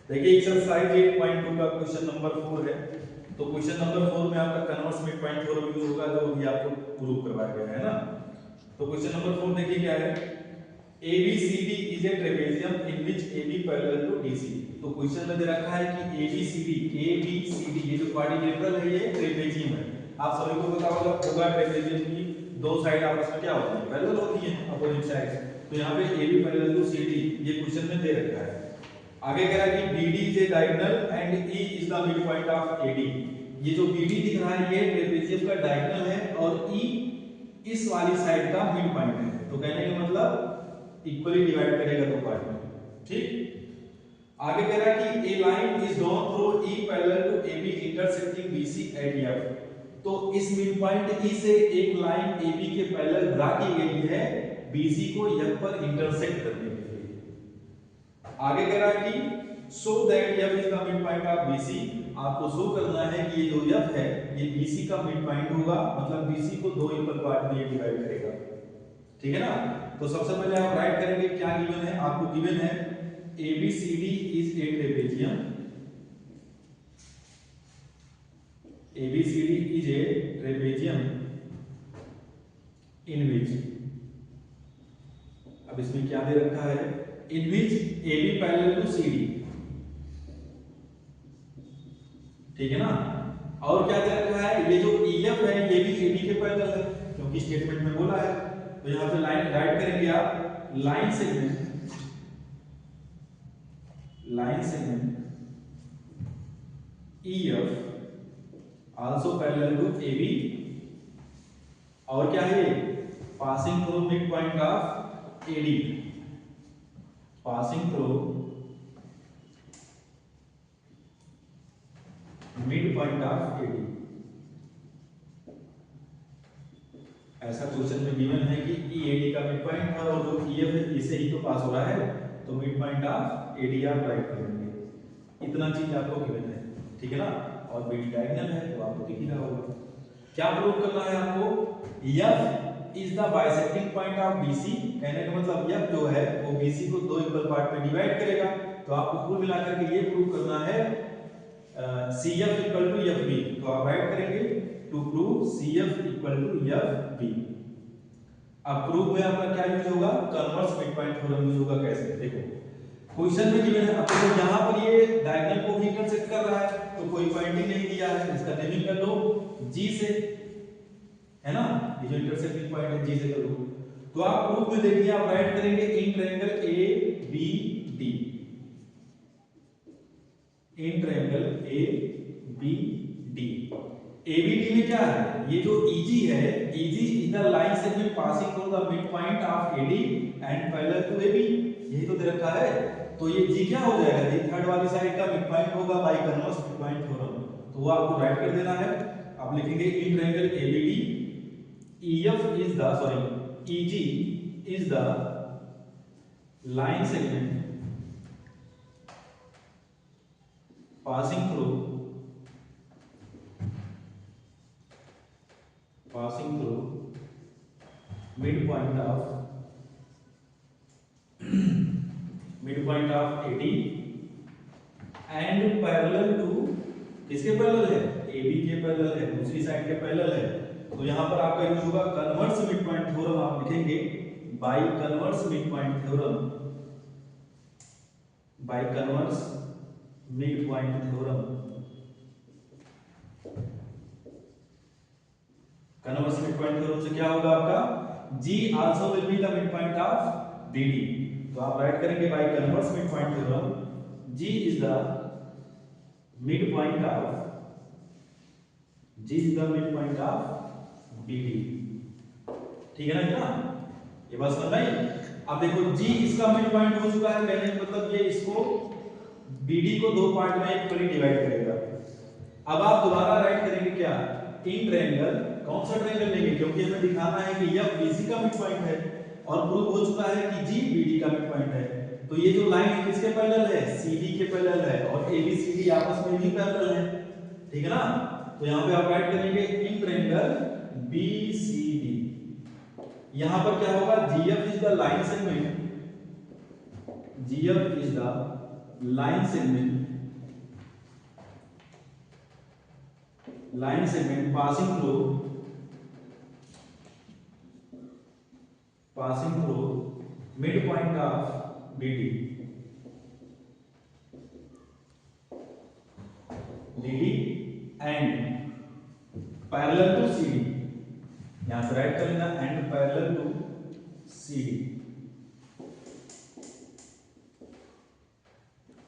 देखिए एक्सरसाइज 8.2 का question number 4 है। तो क्वेश्चन नंबर 4 में आपका converse midpoint theorem use होगा जो अभी आपको प्रूव करवाया गया है ना। तो क्वेश्चन नंबर 4 देखिए क्या है, ABCD is a trapezium in which AB parallel to DC। तो क्वेश्चन में दे रखा है कि ABCD ये जो क्वाड्रिलेटरल है ये ट्रेपेजियम है। आप सभी को पता होगा ट्रेपेजियम की दो साइड आपस में क्या होती है, पैरेलल होती है, अपोजिट साइड। तो यहाँ पे AB पैरेलल टू CD ये क्वेश्चन में दे रखा है। आगे कह रहा है कि BD is a diagonal and E is the midpoint of AD। ये जो BD दिख रहा है ये ट्रेपेजियम का डायगोनल है और E इस वाली साइड का मिड पॉइंट है। तो कहने का मतलब इक्वली डिवाइड करेगा दो पार्ट में, ठीक। आगे कह रहा है कि a line is drawn through E parallel to AB intersecting BC at F। तो इस मिड पॉइंट E से एक लाइन AB के पैरेलल ड्रा की गई है BC को F पर इंटरसेक्ट करने के लिए। आगे कह रहा है कि so that F is the midpoint of BC। आपको शो करना है कि ये जो F है ये BC का मिड पॉइंट होगा, मतलब BC को दो इक्वल पार्ट में डिवाइड करेगा, ठीक है ना। तो सबसे पहले आप राइट करेंगे क्या गिवन है, आपको गिवन है ABCD is a trapezium, ABCD is a trapezium in which, अब इसमें क्या दे रखा है, in which AB parallel to CD, ठीक है ना। और क्या दे रखा है, ये जो EF है ये भी AB के पैरेलल है क्योंकि स्टेटमेंट में बोला है। तो यहां पे लाइन राइट करेंगे आप, line segment EF also parallel to AB, और क्या है passing through midpoint of AD, passing through midpoint of AD। ऐसा क्वेश्चन में गिवन है कि EAD का मिड पॉइंट है और जो EF है इसे ही तो पास हो रहा है, तो मिड पॉइंट ऑफ AD आप राइट करेंगे। इतना चीज आपको गिवन है, ठीक है ना। और BD डायगोनल है तो आपको दिख ही रहा होगा। क्या प्रूव करना है आपको, F is the bisecting point of BC। कहने का मतलब F जो है वो BC को दो इक्वल पार्ट में डिवाइड करेगा। तो आपको कुल मिलाकर के ये प्रूव करना है CF इक्वल टू FB। तो आप राइट करेंगे to prove CF equal to FB। अब प्रूफ में आपका क्या यूज होगा, converse midpoint theorem use होगा। कैसे, देखो क्वेश्चन में गिवन है, अब देखो यहां पर ये डायगोनल को भी इंटरसेक्ट कर रहा है तो कोई पॉइंटिंग नहीं दिया है, इसका नेमिंग कर लो G से, है ना। ये जो इंटरसेक्टिंग पॉइंट है G से कर लो। तो आप प्रूफ में देखिए आप राइट करेंगे in triangle ABD, in triangle ABD। ABD में क्या है, ये जो EG है, EG is the line segment passing through the midpoint of AD and parallel to AB, यही तो दे रखा है। तो ये G क्या हो जाएगा, ये थर्ड वाली साइड का मिड पॉइंट होगा bye converse midpoint theorem. तो वो आपको राइट कर देना है। आप लिखेंगे in triangle ABD EF is the EG is the line segment passing through mid point of AD and parallel to, किसके पैरेलल है, AB के पैरेलल है, दूसरी साइड के पैरेलल है। तो यहां पर आपका यूज होगा कन्वर्स मिड पॉइंट थ्योरम। आप लिखेंगे bye converse midpoint theorem, by converse midpoint theorem. Converse midpoint theorem से क्या होगा आपका, G also will be the midpoint of BD। तो आप राइट करेंगे by converse midpoint theorem G is the midpoint of BD, ठीक है ना इतना, ये बात समझ आई। अब देखो G इसका मिड पॉइंट हो चुका है, कहने का मतलब ये इसको BD को दो पार्ट में इक्वली डिवाइड करेगा। अब आप दोबारा राइट करेंगे क्या, इन ट्रायंगल, कौन सा ट्रायंगल लेंगे, क्योंकि हमें दिखाना है कि F BC का मिड पॉइंट है और प्रूव हो चुका है कि G BD का मिड पॉइंट है। तो ये जो लाइन है किसके पैरेलल है, CD के पैरेलल है और ABCD आपस में भी पैरेलल है, ठीक है ना। तो यहां पे आप राइट करेंगे इन ट्रायंगल BCD। यहां पर क्या होगा, GF is the line segment, GF is the line segment passing through midpoint of DD and parallel to CD, यहां से राइट कर लेना, and parallel to CD।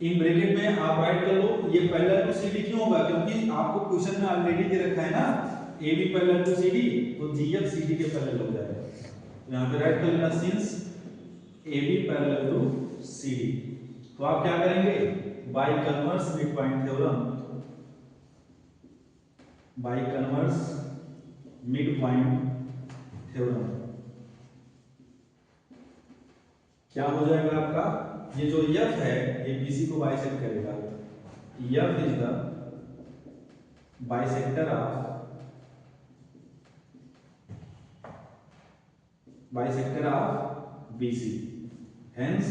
In bracket में आप राइट कर लो, ये पैरेलल टू CD क्यों होगा, क्योंकि आपको क्वेश्चन में ऑलरेडी दे रखा है ना AB पैरेलल टू CD, तो GF CD के पैरेलल हो जाएगा। तो यहां पे राइट कर लेना since AB parallel to CD। तो आप क्या करेंगे, by converse midpoint theorem, by converse midpoint theorem क्या हो जाएगा आपका, ये जो F है ये BC को बाइसेक्ट करेगा, F is the bisector of BC, hence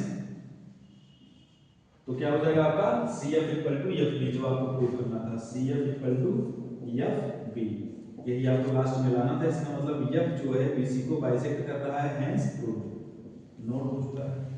तो क्या हो जाएगा आपका CF इक्वल टू FB, जो आपको प्रूव करना था, CF इक्वल टू FB, यही आपको लास्ट में लाना था। इसका मतलब F जो है BC को बाइसेक्ट कर रहा है, हेंस प्रूव। नोट हो चुका है।